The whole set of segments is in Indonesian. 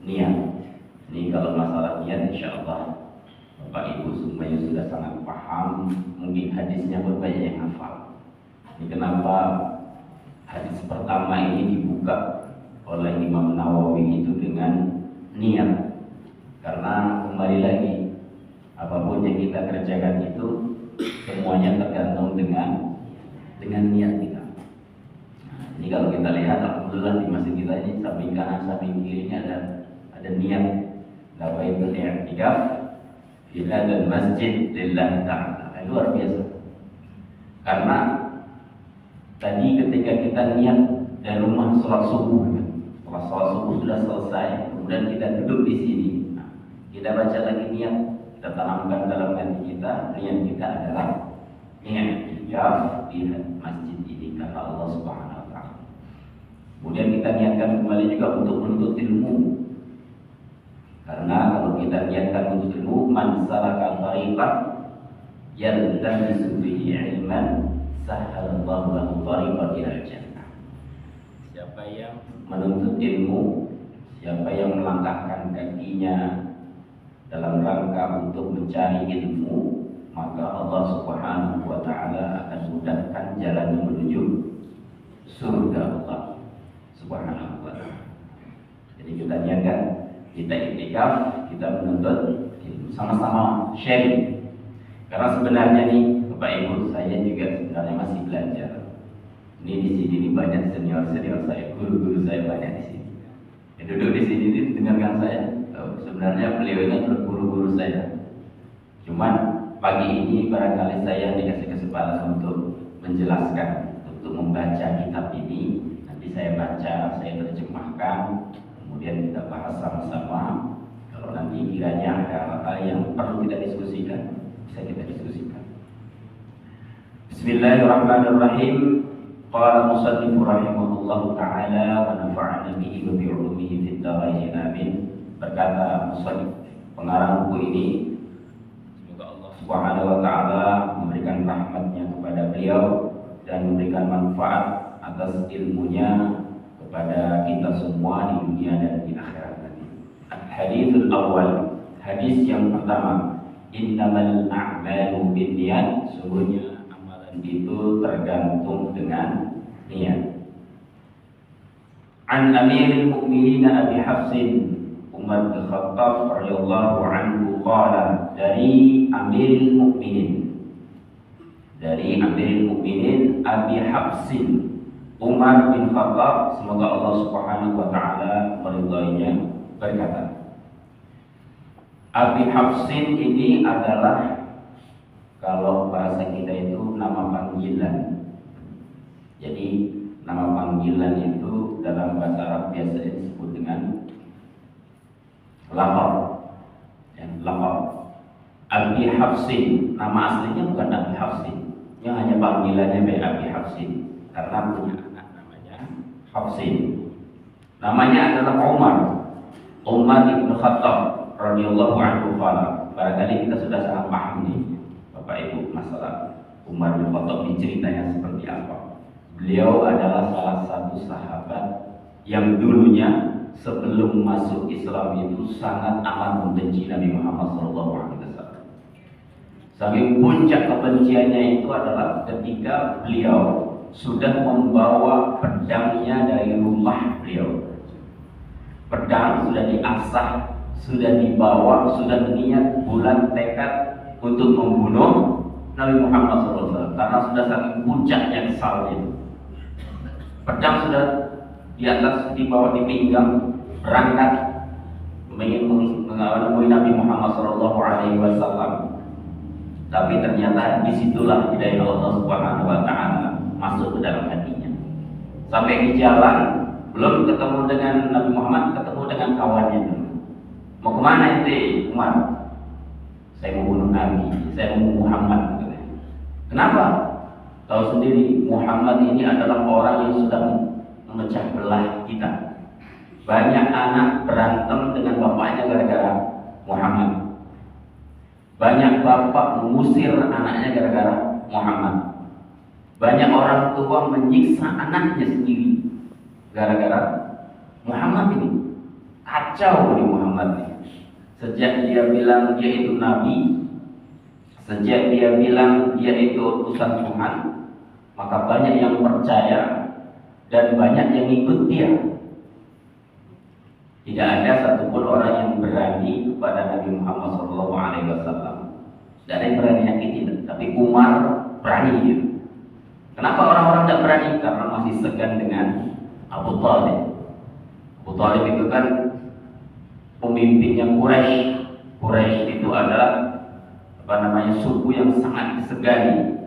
niat. Ini kalau masalah niat insya Allah Bapak Ibu semuanya sudah sangat paham. Mungkin hadisnya pun banyak yang hafal. Ini kenapa hadis pertama ini dibuka oleh Imam Nawawi itu dengan niat. Karena kembali lagi, apapun yang kita kerjakan itu semuanya tergantung dengan niat kita. Nah, ini kalau kita lihat, alhamdulillah di masjid kita ini samping kanan, samping kirinya ada niat nawaitul i'tikaf fi hadzal masjid lillahi ta'ala. Luar biasa. Karena tadi ketika kita niat dari rumah sholat subuh sudah selesai, kemudian kita duduk di sini. Nah, kita baca lagi niat, kita tanamkan dalam hati kita, niat kita adalah niat i'tikaf di masjid ini karena Allah Subhanahu wa taala. Kemudian kita niatkan kembali juga untuk menuntut ilmu. Karena kalau kita niatkan menuntut ilmu, man salaka tariqan yaltamisu bihi ilman sahhalallahu lahu tariqan ilal jannah. Siapa yang menuntut ilmu, siapa yang melangkahkan kakinya dalam rangka untuk mencari ilmu, maka Allah Subhanahu wa taala akan mudahkan jalannya menuju surga Allah Subhanahu wa taala. Jadi kita niatkan, kita iktikaf, kita menuntut ilmu, sama-sama sharing. Karena sebenarnya nih Bapak Ibu, saya juga sebenarnya masih belajar. Ini di sini banyak senior saya, guru-guru saya banyak di sini. Ya, duduk di sini dengarkan saya. Sebenarnya beliau ini guru-guru saya. Cuman pagi ini barangkali saya dikasih kesempatan untuk menjelaskan, untuk membaca kitab ini. Nanti saya baca, saya terjemahkan, kemudian kita bahas sama-sama. Kalau nanti kiranya ada hal-hal yang perlu kita diskusikan, bisa kita diskusikan. Bismillahirrahmanirrahim. Qala musannif rahimahullahu ta'ala wa nafa'ana bihi wa bi 'ulumihi fid dharain amin. Berkata musannif pengarang buku ini, semoga Allah Subhanahu wa taala memberikan rahmatnya kepada beliau dan memberikan manfaat atas ilmunya kepada kita semua di dunia dan di akhirat nanti. Al-haditsul awal, hadis yang pertama, innamal a'malu binniyat, sungguhnya amalan itu tergantung dengan niat. An Amirul Mukminin Abi Hafsin Umar bin Khattab radhiyallahu anhu qala, dari Amirul Mukminin Abi Hafsin Umar bin Khattab, semoga Allah Subhanahu wa taala meridainya, berkata. Abi Hafsin ini adalah, kalau bahasa kita itu nama panggilan. Jadi nama panggilan itu dalam bahasa Arab biasa disebut dengan laqab. Ya, laqab. Abi Hafsin, nama aslinya bukan Abi Hafsin, yang hanya panggilannya Abi Hafsin karena punya anak namanya Hafsin. Namanya adalah Umar bin Khattab radhiyallahu anhu qala. Barangkali kita sudah sangat paham nih Bapak Ibu masalah Umar bin Khattab ini ceritanya seperti apa. Beliau adalah salah satu sahabat yang dulunya sebelum masuk Islam itu sangat amat membenci Nabi Muhammad SAW. Saking puncak kebenciannya itu adalah ketika beliau sudah membawa pedangnya dari rumah beliau. Pedang sudah diasah, sudah dibawa, sudah niat bulan tekad untuk membunuh Nabi Muhammad SAW karena sudah saking puncaknya kesalnya. Pedang sudah di atas, dibawa di pinggang, berangkat ingin menemui Nabi Muhammad SAW. Tapi ternyata disitulah hidayah Allah Subhanahu wa taala masuk ke dalam hatinya. Sampai di jalan belum ketemu dengan Nabi Muhammad, ketemu dengan kawannya dulu. Mau kemana ente, Umar? Saya mau bunuh Nabi, saya mau Muhammad. Kenapa? Tahu sendiri, Muhammad ini adalah orang yang sudah memecah belah kita. Banyak anak berantem dengan bapaknya gara-gara Muhammad. Banyak bapak mengusir anaknya gara-gara Muhammad. Banyak orang tua menyiksa anaknya sendiri gara-gara Muhammad ini. kacau Nabi Muhammad. Sejak dia bilang dia itu nabi, sejak dia bilang dia itu utusan Tuhan, maka banyak yang percaya dan banyak yang ikut dia. Tidak ada satupun orang yang berani kepada Nabi Muhammad SAW. Tidak ada yang berani nyakitin, tapi Umar berani dia. Kenapa orang-orang tidak berani? Karena masih segan dengan Abu Thalib. Abu Thalib itu kan pemimpinnya Quraisy. Quraisy itu adalah suku yang sangat disegani.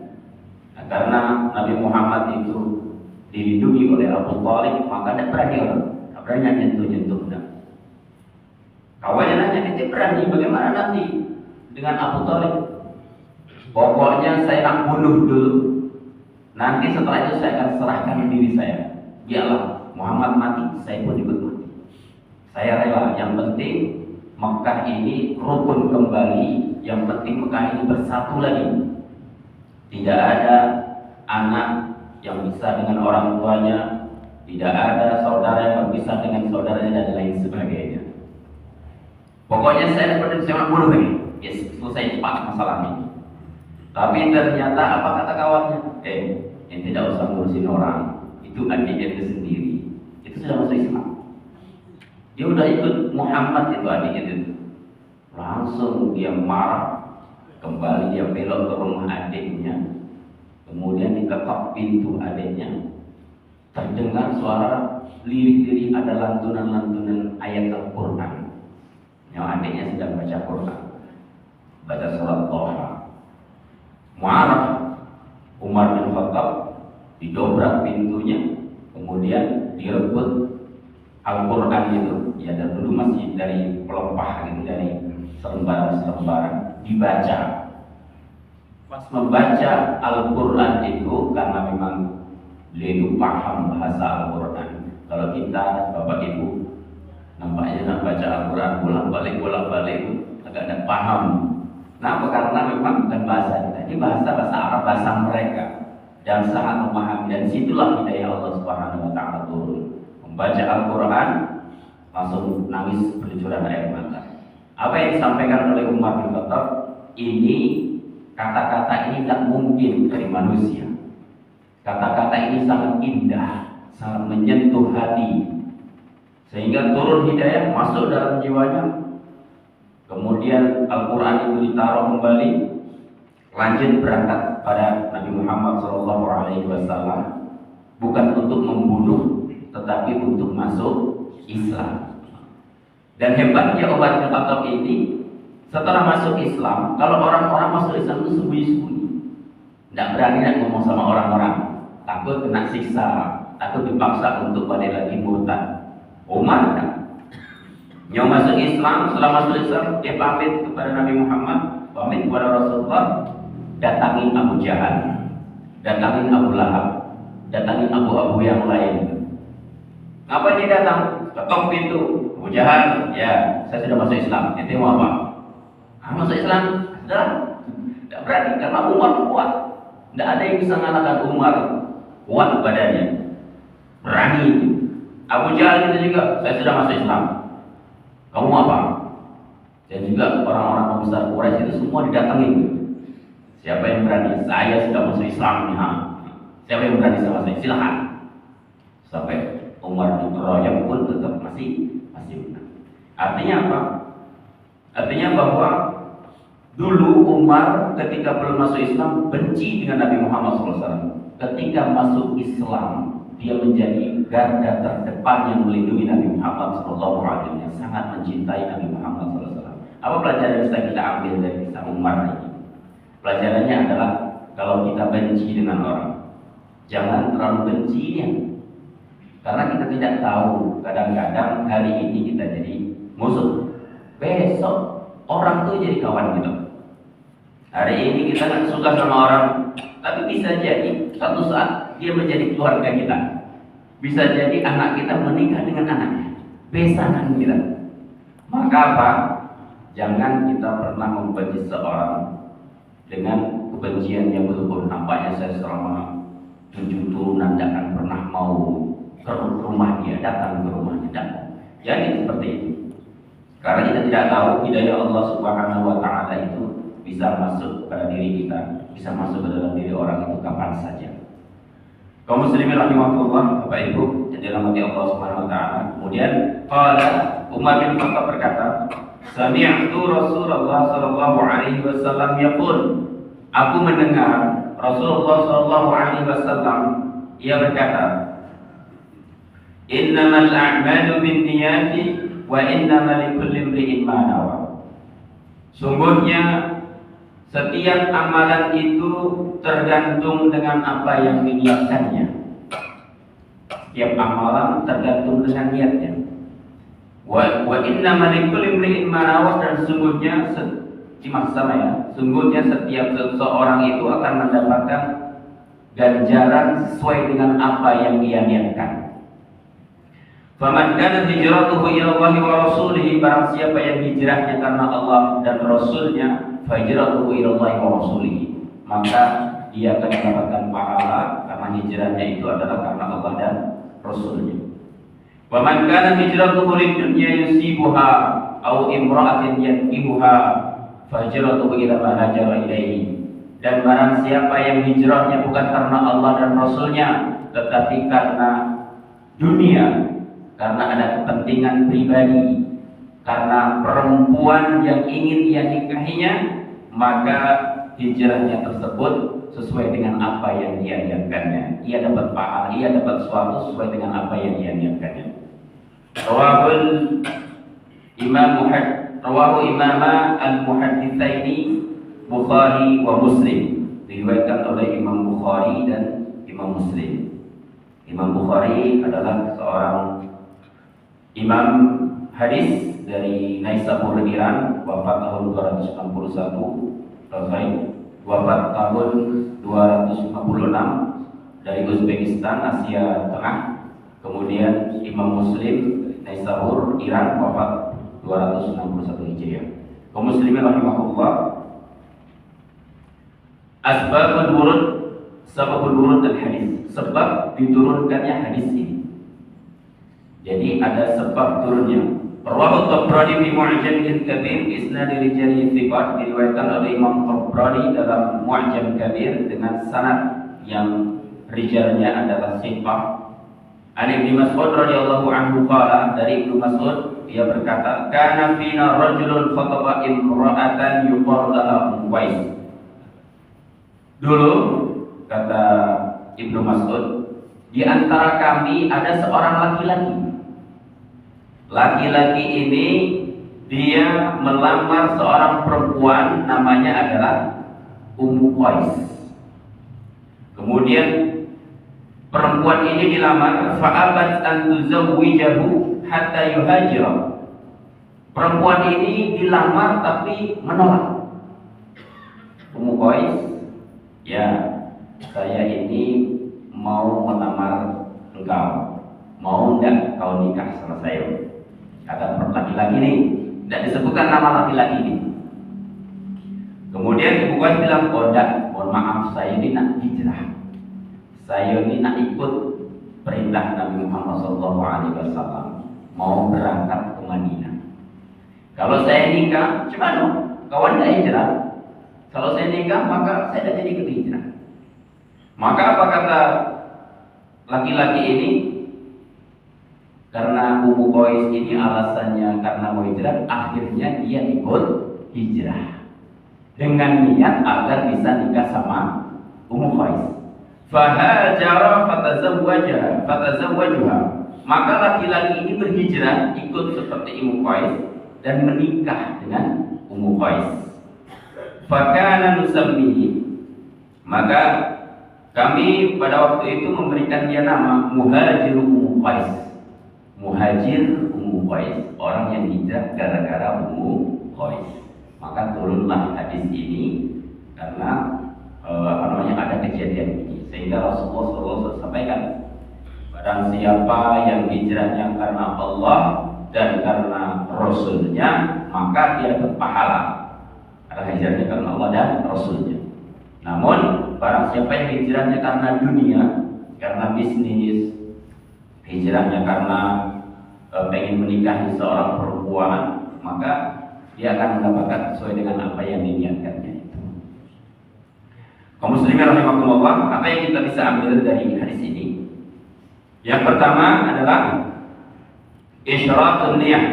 Nah, karena Nabi Muhammad itu dilindungi oleh Abu Thalib, maka tidak berani orang. Tidak berani nyentuh-nyentuh. Kawannya nanya, "Ente berani bagaimana nanti dengan Abu Thalib?" "Pokoknya saya nak bunuh dulu. Nanti setelah itu saya akan serahkan diri saya. Biarlah Muhammad mati, saya pun ikut mati. Saya rela. Yang penting Mekah ini rukun kembali. Yang penting Mekah ini bersatu lagi. Tidak ada anak yang bisa dengan orang tuanya, tidak ada saudara yang berpisah dengan saudaranya dan lain sebagainya. Pokoknya saya bunuh ini. Yes, selesai cepat masalah ini." Tapi ternyata apa kata kawannya? Yang tidak usah ngurusin orang, itu adik itu sendiri. Itu sudah masuk Islam. Dia udah ikut Muhammad itu adik itu. Langsung dia marah. Kembali dia belok ke rumah adiknya. Kemudian diketok pintu adiknya. Terdengar suara lirik-lirik, ada lantunan-lantunan ayat Al-Quran. Yang adiknya sedang baca Quran, baca surat Thaha. Marah Umar bin Khattab, didobrak pintunya, kemudian direbut Al-Quran itu. Ya, dan dulu masih dari pelepah gitu, dari selembaran-selembaran dibaca. Pas membaca Al-Quran itu, karena memang beliau itu paham bahasa Al-Quran. Kalau kita Bapak Ibu nampaknya nak baca Al-Quran bolak-balik agak tidak paham. Nah, karena memang bukan bahasa kita, ini bahasa Arab, bahasa mereka, dan sangat memahami. Dan situlah hidayah Allah Subhanahu Wa Taala turun. Membaca Al-Quran langsung nangis bercucuran air mata. Apa yang disampaikan oleh Umar bin Khattab ini, kata-kata ini tak mungkin dari manusia. Kata-kata ini sangat indah, sangat menyentuh hati, sehingga turun hidayah masuk dalam jiwanya. Kemudian Al-Quran itu ditaruh kembali, lanjut berangkat pada Nabi Muhammad SAW, bukan untuk membunuh, tetapi untuk masuk Islam. Dan hebatnya Umar bin Khattab ini, setelah masuk Islam, kalau orang-orang masuk Islam itu sembunyi-sembunyi, tidak berani ngomong sama orang-orang, takut kena siksa, takut dipaksa untuk balik lagi murtad. Umar tidak. Yang masuk Islam, setelah masuk Islam, dia pamit kepada Nabi Muhammad, pamit kepada Rasulullah, datangin Abu Jahal, datangin Abu Lahab, datangin Abu-Abu yang lain. Apa dia datang? Ketok pintu. Abu Jahal, ya, saya sudah masuk Islam. Itu mau apa? Masuk Islam? Sudah. Tidak berani, karena Umar kuat. Tidak ada yang bisa mengalahkan Umar. Kuat badannya, berani. Abu Jahal itu juga, saya sudah masuk Islam. Kamu apa? Dan juga orang-orang pembesar Quraisy itu semua didatangin. Siapa yang berani? Saya sudah masuk Islam. Siapa yang berani sama saya? Silahkan. Sampai Umar dikeroyok pun tetap masih benar. Artinya apa? Artinya bahwa dulu Umar ketika belum masuk Islam benci dengan Nabi Muhammad SAW. Ketika masuk Islam, dia menjadi garda terdepan yang melindungi Nabi Muhammad SAW, yang sangat mencintai Nabi Muhammad SAW. Apa pelajaran yang bisa kita ambil dari kisah Umar ini? Pelajarannya adalah kalau kita benci dengan orang, jangan terlalu bencinya, karena kita tidak tahu, kadang-kadang hari ini kita jadi musuh, besok orang tuh jadi kawan kita. Hari ini kita nggak suka sama orang, tapi bisa jadi suatu saat dia menjadi keluarga kita. Bisa jadi anak kita menikah dengan anaknya, besanan kita. Maka apa? Jangan kita pernah membenci seorang dengan kebencian yang betul-betul nampaknya saya selama 7 turunan tidak akan pernah mau ke rumah dia, datang ke rumahnya, datang. Jadi seperti itu. Karena kita tidak tahu hidayah Allah Subhanahu wa taala itu bisa masuk pada diri kita, bisa masuk ke dalam diri orang itu kapan saja. Kaum muslimin rahimahullah, Bapak Ibu yang dirahmati Allah Subhanahu wa taala. Kemudian qala Umar bin Khattab berkata, "Sami'tu Rasulullah sallallahu alaihi wasallam yaqul." Aku mendengar Rasulullah sallallahu alaihi wasallam ia berkata, "Innamal a'malu binniyati wa innamal likulli imri'in ma nawa." Sungguhnya setiap amalan itu tergantung dengan apa yang diniatkannya. Setiap amalan tergantung dengan niatnya. Wa innamal likulli imri'in ma nawa, dan sungguhnya sungguhnya setiap seseorang itu akan mendapatkan ganjaran sesuai dengan apa yang dia niatkan. Faman kana hijratuhu ila Allah wa rasulih, barang siapa yang hijrahnya karena Allah dan Rasulnya, fa hijratuhu ila Allah wa rasulih, maka dia akan mendapatkan pahala karena hijrahnya itu adalah karena Allah dan Rasulnya. Wa man kana hijratuhu lid-dunya yusibuha aw imra'atin yankihuha, fa hijratuhu ila ma hajara ilaihi. Dan barang siapa yang hijrahnya bukan karena Allah dan Rasulnya, tetapi karena dunia, karena ada kepentingan pribadi, karena perempuan yang ingin ia nikahinya, maka hijrahnya tersebut sesuai dengan apa yang dia niatkannya. Ia dapat pahala, ia dapat sesuatu sesuai dengan apa yang dia niatkannya. Rawahu imama al-muhadditsaini Bukhari wa Muslim, diriwayatkan oleh Imam Bukhari dan Imam Muslim. Imam Bukhari adalah seorang imam hadis dari Naisabur Iran, wafat tahun 261, selesai wafat tahun 256, dari Uzbekistan, Asia Tengah. Kemudian Imam Muslim Naisabur Iran, wafat 261 Hijriah. Kaum muslimin rahimahullah, asbabul wurud, sababul wurud al-hadis, sebab diturunkannya hadis ini. Jadi ada sebab turunnya. Rawahu Tabrani fi Mu'jamil Kabir isnad rijali thiqat, diriwayatkan oleh Imam Tabrani dalam Mu'jam Kabir dengan sanad yang rijalnya adalah thiqah. An Ibnu Mas'ud radhiyallahu anhu qala, dari Ibnu Mas'ud dia berkata, kana fina rajulun khataba imra'atan yuqalu laha Uwais. Dulu, kata Ibnu Mas'ud, di antara kami ada seorang laki-laki. Laki-laki ini dia melamar seorang perempuan, namanya adalah Ummu Qais. Kemudian perempuan ini dilamar, fa'abat an tuzawwijahu hatta yuhajira. Perempuan ini dilamar tapi menolak. Ummu Qais, ya, saya ini mau melamar engkau, mau enggak kau nikah sama saya? Kata laki-laki ini, tidak disebutkan nama laki-laki ini. Kemudian Ibu Qais bilang, oh enggak, mohon maaf, saya ini nak hijrah, saya ini nak ikut perintah Nabi Muhammad SAW, mau berangkat ke Madinah. Kalau saya nikah, gimana? Kawan enggak hijrah? Kalau saya nikah, maka saya tidak jadi hijrah. Maka apa kata laki-laki ini? Karena Ummu Qais ini alasannya karena mau hijrah, akhirnya dia ikut hijrah dengan niat agar bisa nikah sama Ummu Qais. Fahajara fatazawwajuha. Maka laki-laki ini berhijrah ikut seperti Ummu Qais dan menikah dengan Ummu Qais. Fakana nusammihi, maka kami pada waktu itu memberikan dia nama Muhajir Ummu Qais. Muhajir Ummu Qais, orang yang hijrah gara-gara Ummu Qais. Maka turunlah hadis ini karena ada kejadian ini, sehingga Rasulullah SAW sampaikan, barang siapa yang hijrahnya karena Allah dan karena Rasulnya, maka dia berpahala karena hijrahnya karena Allah dan Rasulnya. Namun barang siapa yang hijrahnya karena dunia, karena bisnis, hijrahnya karena pengen menikahi seorang perempuan, maka dia akan mendapatkan sesuai dengan apa yang diniatkannya itu. Kaum muslimin rahimakumullah, apa yang kita bisa ambil dari hadis ini? Yang pertama adalah isyratun niyah.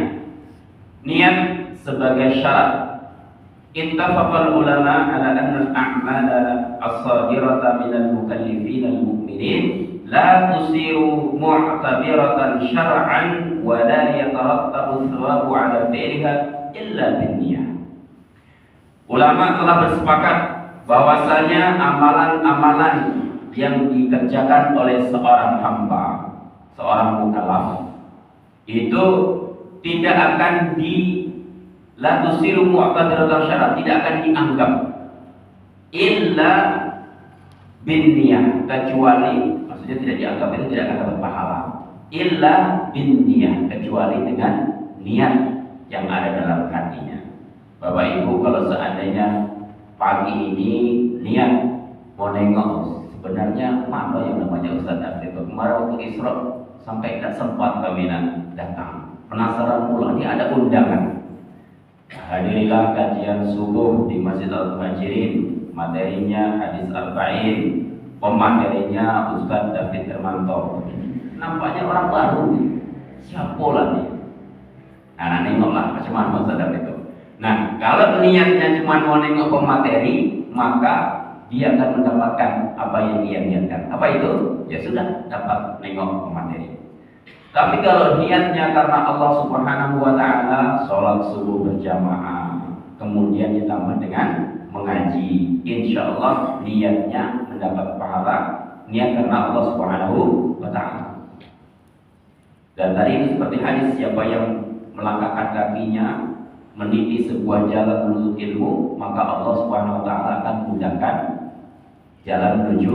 Niat sebagai syarat. Ittafaqal ulama ala anna al-a'mala as-sadirata min al-mukallifin al-mu'minin la tusiru mu'tabiratan syar'an wa la yatarattabu thawabu ala fi'liha illa binniyah. Ulama telah bersepakat bahwasanya amalan-amalan yang dikerjakan oleh seorang hamba, seorang mukallaf, itu tidak akan la tusiru mu'tadiratan syar'an, tidak akan dianggap illa binniyah, kecuali, maksudnya tidak dianggap itu tidak akan dapat pahala, illa binniyah, kecuali dengan niat yang ada dalam hatinya. Bapak Ibu, kalau seandainya pagi ini niat mau nengok, sebenarnya mana yang namanya Ustaz Afif, kemarin waktu Isra sampai tidak sempat kami datang, penasaran pula, ini ada undangan. Hadirilah kajian subuh di Masjid Al-Muhajirin, materinya hadis Arba'in, pematerinya Ustaz David Hermanto. Nampaknya orang baru, siapa lah nih? Nah, nengoklah macam mana Ustaz David itu. Nah, kalau niatnya cuma mau nengok pemateri, maka dia akan mendapatkan apa yang dia niatkan. Apa itu? Ya sudah, dapat nengok pemateri. Tapi kalau niatnya karena Allah Subhanahu wa Ta'ala, sholat subuh berjamaah, kemudian ditambah dengan mengaji, insya Allah niatnya mendapat pahala, niat karena Allah Subhanahu wa Ta'ala. Dan tadi itu seperti hadis, siapa yang melangkahkan kakinya meniti sebuah jalan menuju ilmu, maka Allah Subhanahu wa Ta'ala akan mudahkan jalan menuju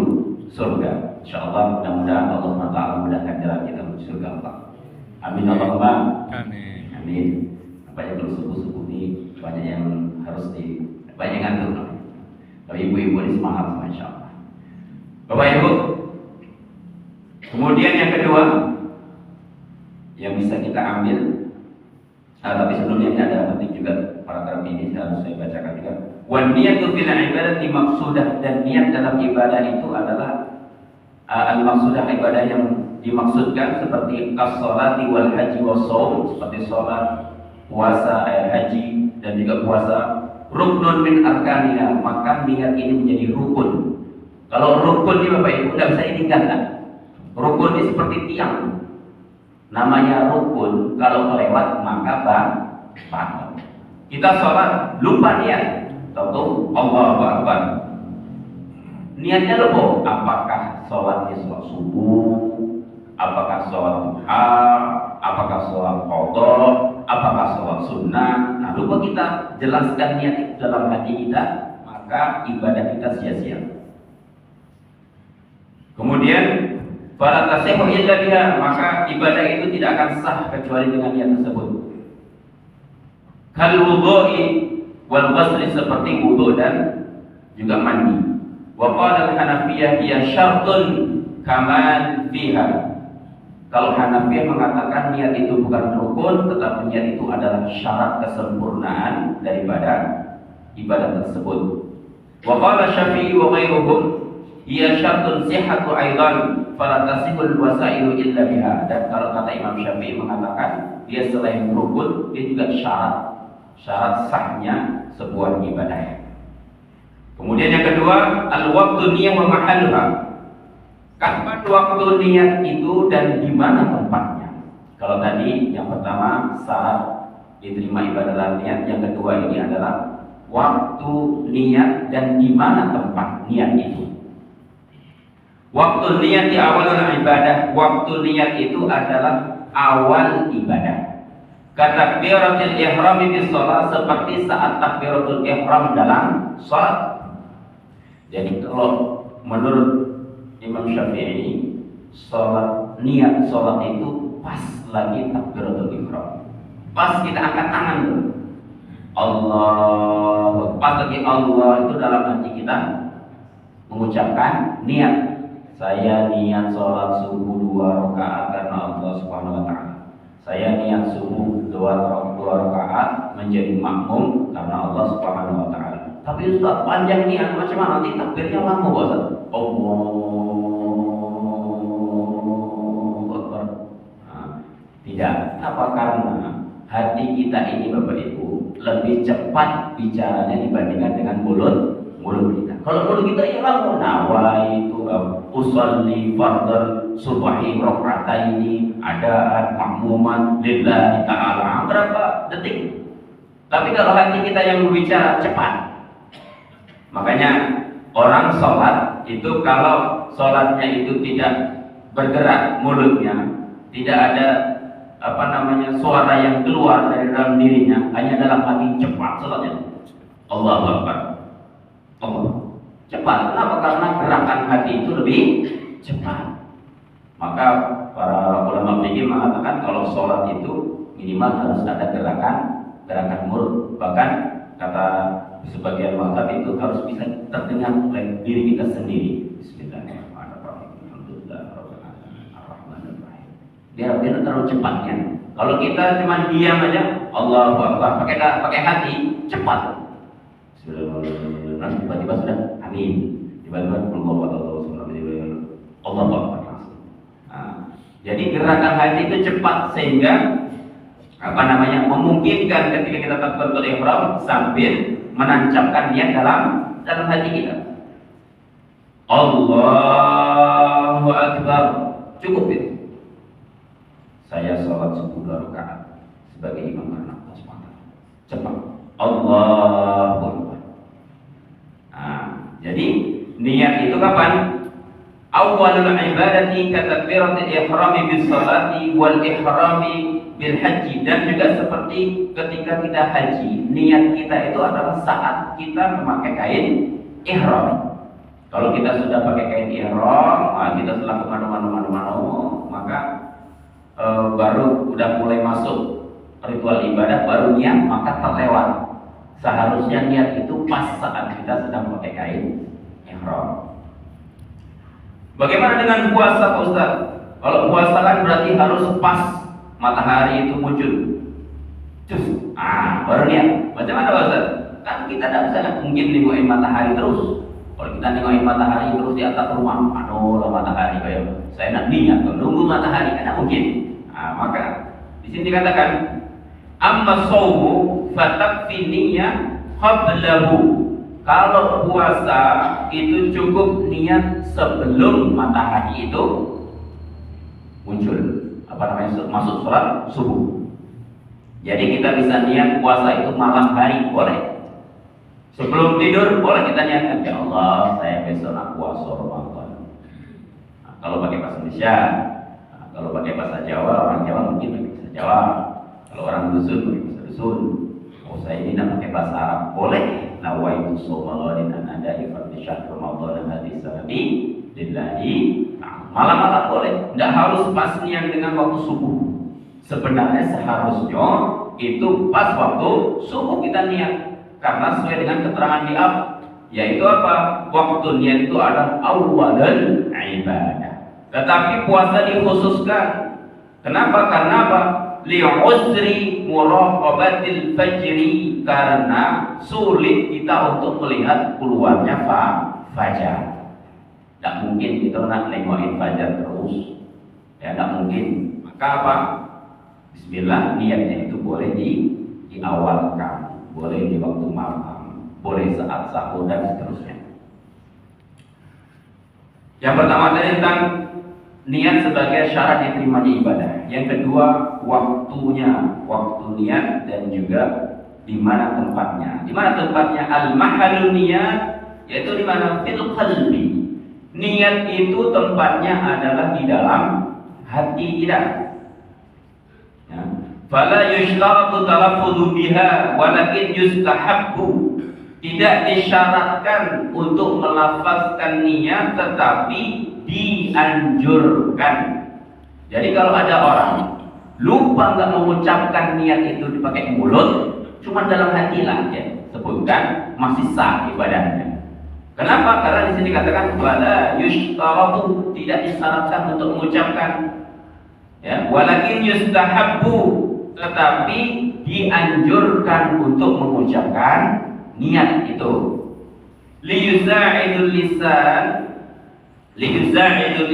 surga. Insyaallah, mudah-mudahan Allah Subhanahu wa Ta'ala mudahkan jalan kita menuju surga Allah. Amin Allahumma amin. Amin. Banyak kalau subuh-subuh ini banyak yang harus banyak ngantuk. Tapi ibu-ibu ini semangat, masya Allah. Bapak Ibu, kemudian yang kedua yang bisa kita ambil, tapi sebelumnya ini ada penting juga paragraf ini harus saya bacakan juga. Wan niyatu fil ibadati maqsudah, dan niat dalam ibadah itu adalah al-maqsudah, ibadah yang dimaksudkan seperti as-sholati wal haji was shaum, seperti sholat, puasa, haji dan juga puasa. Ruknun min arkaniha, maka niat ini menjadi rukun. Kalau rukun ini Bapak Ibu tidak bisa ditinggalkan. Rukun ini seperti tiang. Namanya rukun, kalau kelewat maka batal. Kita sholat lupa niat, tahu Allahu Akbar. Niatnya lupa, apakah sholatnya sholat subuh, apakah sholat duha, apakah sholat qadha, apakah sholat sunnah. Nah, lupa kita jelaskan niat itu dalam hati kita, maka ibadah kita sia-sia. Kemudian fala tasihhu illa biha, maka ibadah itu tidak akan sah kecuali dengan niat tersebut. Kal wudhu'i wal ghusli, seperti wudu dan juga mandi. Wa qala al-Hanafiyah hiya syartun kamal fiha. Kalau Hanafiyah mengatakan niat itu bukan rukun, tetapi niat itu adalah syarat kesempurnaan daripada ibadah tersebut. Wa qala Syafi'i wa ghairuhum hiya syartun sihhatu aidan fala tasihul wasailu illa biha. Dan kalau kata Imam Syafi'i mengatakan dia selain rukun, dia juga syarat sahnya sebuah ibadah. Kemudian yang kedua, al-waqtu niyah wa mahalluha. Kapan waktu niat itu dan di mana tempatnya? Kalau tadi yang pertama syarat diterima ibadah dalam niat, yang kedua ini adalah waktu niat dan di mana tempat niat itu. Waktu niat di awal ibadah, waktu niat itu adalah awal ibadah. Katakbiratul ihram di shalah, seperti saat takbiratul ihram dalam salat. Jadi kalau menurut Imam Syafi'i, niat sholat itu pas lagi takbiratul ihram, pas kita angkat tangan tuh, Allah, pas lagi Allah itu dalam hati kita mengucapkan niat. Saya niat sholat subuh 2 rakaat karena Allah Subhanahu wa Ta'ala. Saya niat subuh dua rakaat menjadi makmum karena Allah Subhanahu wa taala. Tapi Ustaz, panjang niat macam mana? Nanti takbirnya lama, Ustaz. Allahu Akbar. Nah, tidak. Apa karena hati kita ini Bapak Ibu lebih cepat bicaranya dibandingkan dengan mulut kita. Kalau mulut kita ya lama. Nawaitu usolli fardal subahi rakaataini adaan makmuman lillahi ta'ala. Berapa detik? Tapi kalau hati kita yang berbicara cepat. Makanya orang sholat itu kalau sholatnya itu tidak bergerak mulutnya, tidak ada suara yang keluar dari dalam dirinya, hanya dalam hati, cepat sholatnya. Allahu Akbar. Allah. Cepat. Kenapa? Karena gerakan hati itu lebih cepat. Maka para ulama fikih mengatakan kalau sholat itu minimal harus ada gerakan mulut. Bahkan kata sebagian mazhab itu harus bisa terdengar oleh diri kita sendiri. Bismillahirrahmanirrahim. Alhamdulillah. Dia terlalu cepatnya. Kalau kita cuma diam aja, Allahu Akbar, pakai hati, cepat. Tiba-tiba sudah amin. Tiba-tiba Allahu Akbar. Jadi gerakan hati itu cepat sehingga memungkinkan ketika kita takbiratul ihram sambil menancapkan niat dalam hati kita. Allahu Akbar. Cukup itu. Saya sholat subuh 2 rakaat sebagai imam karena Allah SWT. Cepat. Allahu Akbar. Jadi niat itu kapan? Awwalul ibadati katakbiratul ihrami bis salati wal ihrami bil haji. Dan juga seperti ketika kita haji, niat kita itu adalah saat kita memakai kain ihram. Kalau kita sudah pakai kain ihram, kita setelah kemana-mana, maka baru udah mulai masuk ritual ibadah, baru niat, maka terlewat. Seharusnya niat itu pas saat kita sedang pakai kain ihram. Bagaimana dengan puasa, Pak Ustaz? Kalau puasa kan berarti harus pas matahari itu muncul. Baru niat. Macam mana, Pak Ustaz? Kan kita tidak bisa mungkin nengokin matahari terus. Kalau kita nengokin matahari terus di atas rumah, aduh matahari, saya nak niat menunggu matahari, kan mungkin. Maka di sini dikatakan amma shaumu fatakfi niyyah qablahu. Kalau puasa itu cukup niat sebelum matahari itu muncul, masuk sholat subuh. Jadi kita bisa niat puasa itu malam hari, boleh. Sebelum tidur boleh kita niatkan, ya Allah, saya besok nak puasa Ramadan. Kalau pakai bahasa Indonesia, kalau pakai bahasa Jawa, orang Jawa mungkin pakai bahasa Jawa. Kalau orang dusun pakai bahasa dusun. Saya ini nak pakai bahasa Arab, boleh. Nawaitu shawmaladin an adai fardhi syahr Ramadan hadis sanati lillahi. Malam-malam boleh, tidak harus pas niat dengan waktu subuh. Sebenarnya seharusnya itu pas waktu subuh kita niat, karena sesuai dengan keterangan di atas, yaitu apa? Waktu niat itu adalah awwalul ibadah. Tetapi puasa dikhususkan. Kenapa? Karena apa? Li'usri muraqabatil fajri, karena sulit kita untuk melihat keluarnya fajar. Tidak mungkin kita nak nengokin fajar terus, ya tidak mungkin. Maka apa? Bismillah, niatnya itu boleh diawalkan, boleh di waktu malam, boleh saat sahur dan seterusnya. Yang pertama tadi tentang niat sebagai syarat diterimanya ibadah. Yang kedua, waktunya, waktu niat dan juga di mana tempatnya. Di mana tempatnya? Al-mahalun niat, yaitu di mana? Fil qalbi. Niat itu tempatnya adalah di dalam hati kita. Ya. Fala yushtaratu talaffudhu biha walakin yustahabbu. Tidak disyaratkan untuk melafazkan niat, tetapi dianjurkan. Jadi kalau ada orang lupa nggak mengucapkan niat itu dipakai mulut, cuma dalam hati lah ya sebutkan, masih sah ibadahnya. Kenapa? Karena di sini dikatakan wala yushtaratu, tidak disyaratkan untuk mengucapkan. Ya, walakin yustahabbu, tetapi dianjurkan untuk mengucapkan niat itu. Liyusa'idul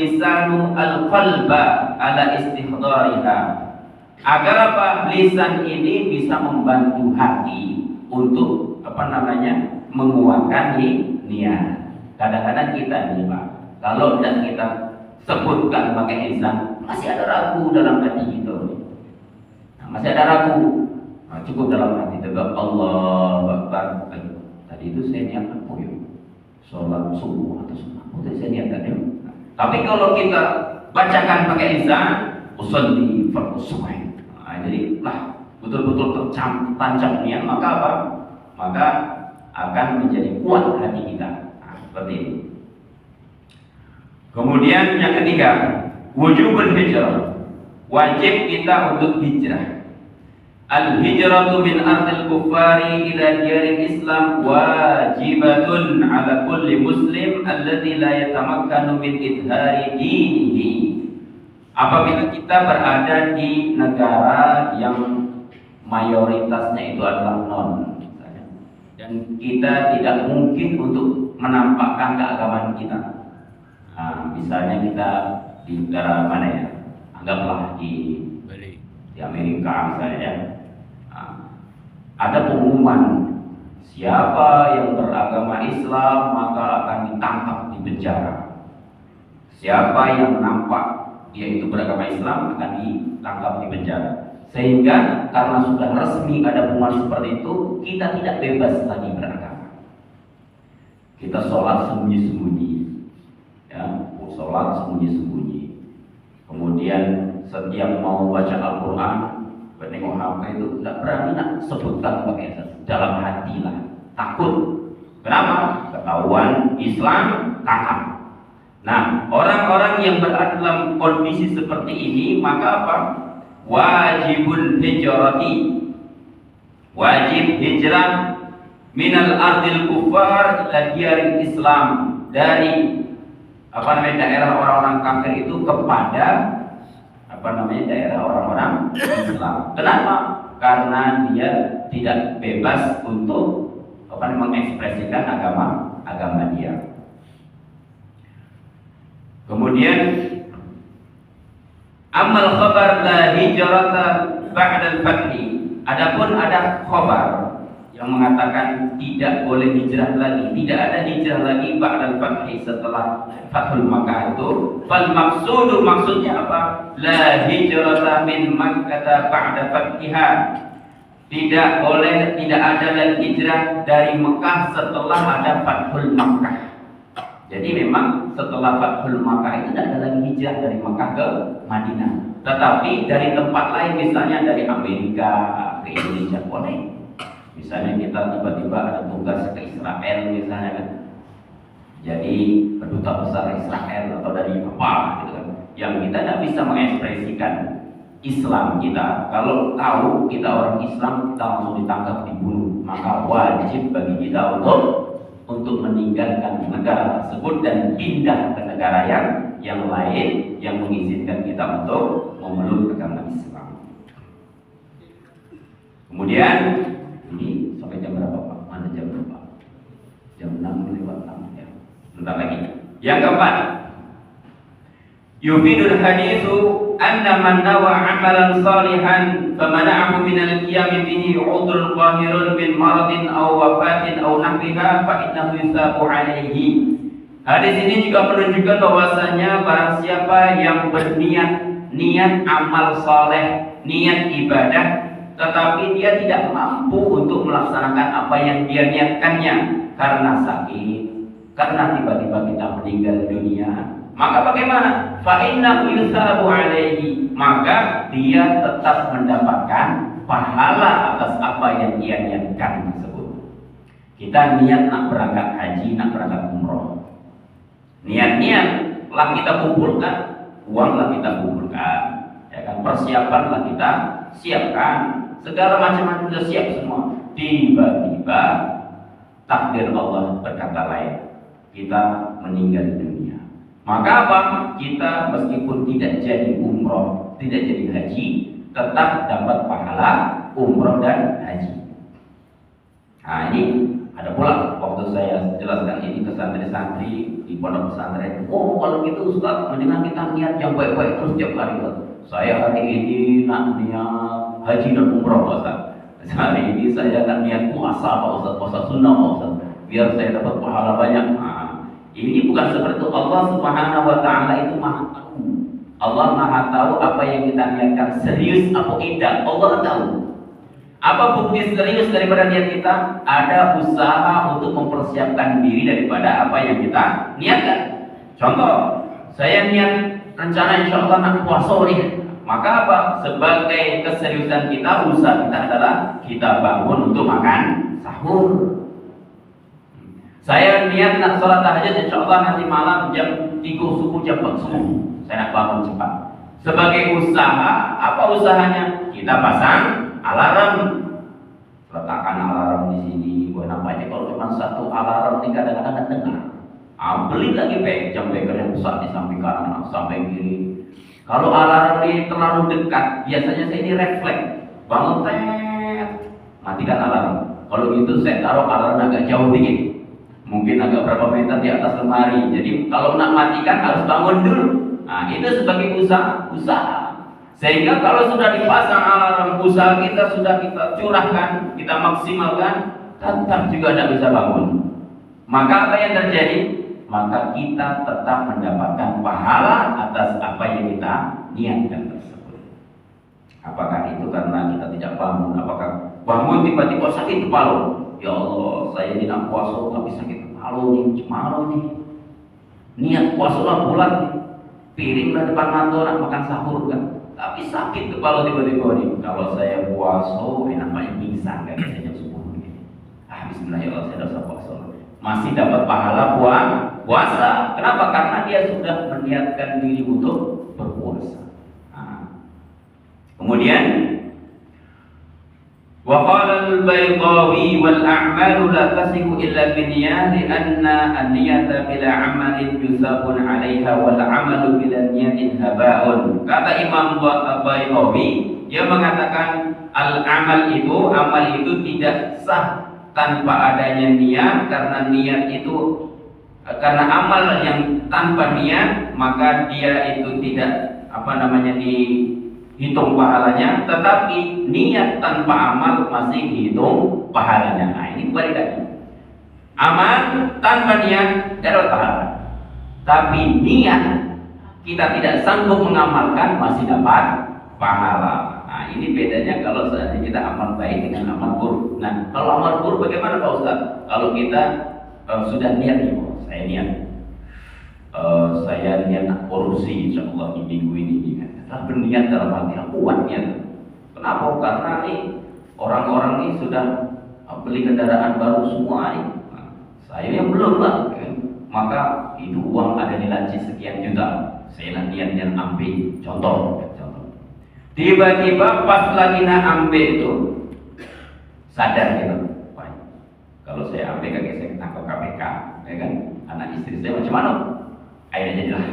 lisanu al-qalba ala istihdariha, agar apa? Lisan ini bisa membantu hati untuk menguatkan niat. Kadang-kadang kita nih Pak, kalau tidak kita sebutkan pakai lisan, masih ada ragu dalam hati kita. Masih ada ragu. Cukup dalam hati tegak Allah Akbar. Tadi itu saya niat apa ya? Sholat subuh atau sunnah. Itu saya niatkan ya. Tapi kalau kita bacakan pakai lisan, usolli fardhu subh. Jadi betul-betul tancap niat, maka apa? Maka akan menjadi kuat hati kita. Seperti ini. Kemudian yang ketiga, wujubul hijrah. Wajib kita untuk hijrah. Al-hijratu min ardil kuffari ila diyaril Islam wajibatun ala kulli muslim alladhi la yatamakkanu min idhari dinihi. Apabila kita berada di negara yang mayoritasnya itu adalah non, dan kita tidak mungkin untuk menampakkan keagamaan kita. Misalnya kita di negara mana ya? Anggaplah di Amerika misalnya ya. Ada pengumuman siapa yang beragama Islam maka akan ditangkap di penjara. Siapa yang nampak dia itu beragama Islam akan ditangkap di penjara. Sehingga karena sudah resmi ada pengumuman seperti itu, kita tidak bebas lagi beragama. Kita sholat sembunyi-sembunyi, ya, sholat sembunyi-sembunyi. Kemudian setiap mau baca Al-Quran, menengok HP itu tidak berani nak sebutkan pakai dalam hati lah, takut. Kenapa? Ketahuan Islam tangkap. Nah, orang-orang yang berada dalam kondisi seperti ini, maka apa? Wajibul hijrati, wajib hijrah minal ardil kufar ila diyaril Islam, dari daerah orang-orang kafir itu kepada daerah orang-orang Islam. Kenapa? Karena dia tidak bebas untuk mengekspresikan agama dia. Kemudian amal khabar la hijrata ba'dal fathi. Adapun ada khabar yang mengatakan tidak boleh hijrah lagi, tidak ada hijrah lagi ba'dal fathi, setelah Fathul Makkah itu. Fal maqsudu, maksudnya apa? La hijrata min Makkah ba'da fathiha. Tidak ada lagi hijrah dari Mekah setelah ada Fathul Makkah. Jadi memang setelah Fathul Makkah itu tidak ada lagi hijrah dari Mekah ke Madinah. Tetapi dari tempat lain, misalnya dari Amerika ke Indonesia boleh. Misalnya kita tiba-tiba ada tugas ke Israel misalnya kan. Jadi kedutaan besar Israel atau dari apa gitu kan. Yang kita tidak bisa mengekspresikan Islam kita. Kalau tahu kita orang Islam, kita langsung ditangkap, dibunuh. Maka wajib bagi kita untuk meninggalkan negara tersebut dan pindah ke negara yang lain yang mengizinkan kita untuk memeluk agama Islam. Kemudian ini sampai jam berapa Pak? Mana jam berapa? Jam 6:06 ya. Bentar lagi. Yang keempat, yufidul haditsu anna man nawa amalan salihan famana'ahu min al-qiyam bihi 'udhrun qahirun min maradin aw wafatin aw nahwiha fa innahu yusabu 'alaihi. Hadis ini juga menunjukkan bahwasanya barang siapa yang niat amal saleh, niat ibadah, tetapi dia tidak mampu untuk melaksanakan apa yang dia niatkannya karena sakit, karena tiba-tiba kita meninggal dunia, maka bagaimana? Fa innahu yusabu 'alaihi, maka dia tetap mendapatkan pahala atas apa yang dia niatkan tersebut. Kita niat nak berangkat haji, nak berangkat umroh, niat-niat lah kita kumpulkan, uanglah kita kumpulkan, ya kan, persiapanlah kita siapkan, segala macam sudah siap semua. Tiba-tiba takdir Allah berkata lain, kita meninggal dunia. Maka apa? Kita meskipun tidak jadi umroh, tidak jadi haji, tetap dapat pahala umroh dan haji. Nah ini ada pula waktu saya jelaskan ini ke santri-santri di pondok pesantren. Oh kalau gitu Ustaz, mendingan kita niat yang baik-baik terus setiap hari. Saya hari ini nak niat haji dan umroh Ustaz. Hari ini saya nak niat puasa Pak Ustaz, puasa sunnah Pak Ustaz, biar saya dapat pahala banyak. Nah, ini bukan seperti itu. Allah Subhanahu wa Ta'ala itu Maha tahu. Allah Maha tahu apa yang kita niatkan serius apa tidak. Allah tahu. Apa bukti serius daripada niat kita? Ada usaha untuk mempersiapkan diri daripada apa yang kita niatkan. Contoh, saya niat rencana insya Allah nak puasa nih. Maka apa? Sebagai keseriusan kita, usaha kita adalah kita bangun untuk makan sahur. Saya niat nak sholat tahajud insya Allah nanti malam jam 3 subuh, jam 4 subuh. Saya nak bangun cepat. Sebagai usaha, apa usahanya? Kita pasang alarm, letakkan alarm di sini. Buat nampaknya kalau cuma satu alarm ini kadang-kadang tidak dengar. Beli lagi jam beker yang besar di samping kanan sampai kiri. Kalau alarm ini terlalu dekat, biasanya saya ini refleks, bangun matikan alarm. Kalau gitu saya taruh alarm agak jauh dikit, mungkin agak berapa meter di atas lemari. Jadi kalau nak matikan harus bangun dulu. Nah itu sebagai usaha. Sehingga kalau sudah dipasang alarm, usaha kita sudah kita curahkan, kita maksimalkan, tetap juga tidak bisa bangun. Maka apa yang terjadi? Maka kita tetap mendapatkan pahala atas apa yang kita niatkan tersebut. Apakah itu karena kita tidak bangun? Apakah bangun tiba-tiba sakit kepala? Ya Allah, saya ini nak puasa tapi sakit kepala nih, malu nih. Niat puasa lah bulan nih. Piring lah depan mata nak makan sahur kan. Tapi sakit kepala tiba-tiba nih. Kalau saya puasa, namanya pingsan kan biasanya subuh nih. Bismillah ya Allah, saya dosa puasa. Masih dapat pahala puasa. Kenapa? Karena dia sudah meniatkan diri untuk berpuasa. Kemudian wa qala al-Baydawi wal a'malu la tasihu illa binniyat anna an-niyata bila 'amalin yusabun 'alaiha wal 'amalu bila niyatin haba'un. Kata Imam Baydawi, dia mengatakan amal itu tidak sah tanpa adanya niat, karena niat itu karena amal yang tanpa niat maka dia itu tidak dihitung pahalanya, tetapi niat tanpa amal masih dihitung pahalanya. Nah ini kembali lagi, amal tanpa niat tidak dapat pahala, tapi niat kita tidak sanggup mengamalkan masih dapat pahala. Nah ini bedanya kalau seandainya kita amal baik dengan amal buruk. Nah kalau amal buruk bagaimana Pak Ustaz? Kalau kita sudah niat nih, saya niat nak korupsi insya Allah di minggu ini kan. Setelah berniat dalam hati kuat niat. Kenapa? Karena nih orang-orang ini sudah beli kendaraan baru semua nih. Nah, saya yang belum lah kan. Maka itu uang ada nilai sekian juta. Saya niat ambil contoh. Tiba-tiba pas lagi nak ambil itu sadar gitu, kalau saya ambil kakek saya ketangkap KPK, ya kan? Anak istri saya macam mana? Akhirnya jadilah.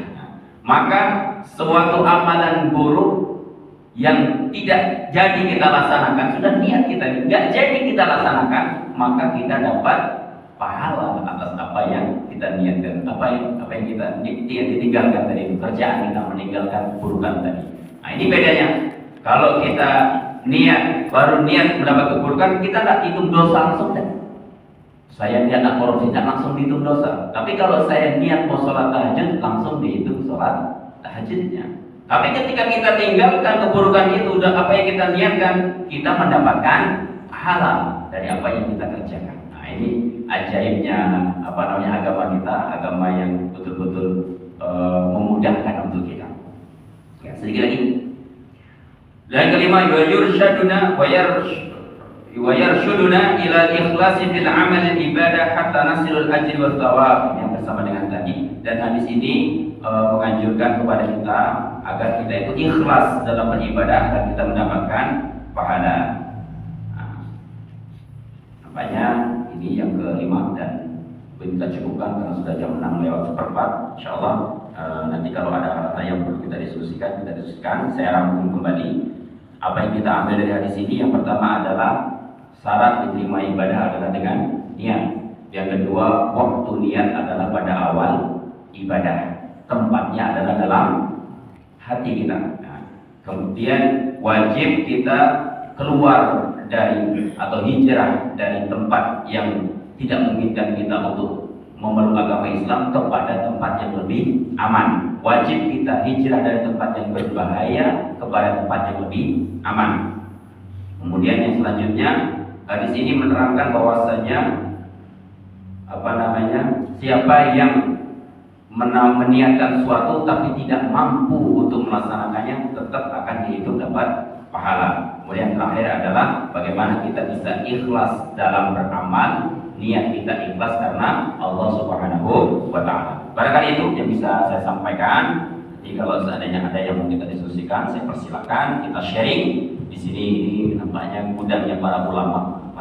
Maka suatu amalan buruk yang tidak jadi kita laksanakan, sudah niat kita nggak jadi kita laksanakan, maka kita dapat pahala atas apa yang kita niatkan, apa yang kita ditinggalkan tadi, pekerjaan kita meninggalkan keburukan tadi. Nah ini bedanya. Kalau kita baru niat mendapat keburukan, kita tidak hitung dosa langsung deh. Saya niat nak korupsi, tidak langsung dihitung dosa. Tapi kalau saya niat mau sholat tahajud, langsung dihitung sholat tahajudnya. Tapi ketika kita tinggalkan keburukan itu, udah apa yang kita niatkan, kita mendapatkan pahala dari apa yang kita kerjakan. Nah ini ajaibnya agama kita, agama yang betul-betul memudahkan untuk kita. Ya, sedikit lagi. Dan kelima, yursyaduna wa yarshuduna ila ikhlasi fil amal ibadah hatta nasilul ajri was thawab, yang bersama dengan tadi. Dan hadis ini menganjurkan kepada kita agar kita itu ikhlas dalam beribadah agar kita mendapatkan pahala. Nampaknya ini yang kelima dan kita cukupkan karena sudah jam 6 lewat seperempat. Insyaallah nanti kalau ada hal-hal yang perlu kita diskusikan. Saya rangkum kembali apa yang kita ambil dari hadis ini. Yang pertama adalah syarat diterima ibadah adalah dengan niat. Yang kedua, waktu niat adalah pada awal ibadah. Tempatnya adalah dalam hati kita. Nah, kemudian wajib kita keluar dari atau hijrah dari tempat yang tidak memungkinkan kita untuk memeluk agama Islam kepada tempat yang lebih aman. Wajib kita hijrah dari tempat yang berbahaya kepada tempat yang lebih aman. Kemudian yang selanjutnya, hadis ini menerangkan bahwasanya siapa yang meniatkan suatu tapi tidak mampu untuk melaksanakannya tetap akan dihitung dapat pahala. Kemudian terakhir adalah bagaimana kita bisa ikhlas dalam beramal. Niat kita ikhlas karena Allah Subhanahu wa Ta'ala. Barangkali itu yang bisa saya sampaikan. Jadi kalau seandainya ada yang mau kita diskusikan, saya persilakan kita sharing. Di sini nampaknya gudangnya para ulama.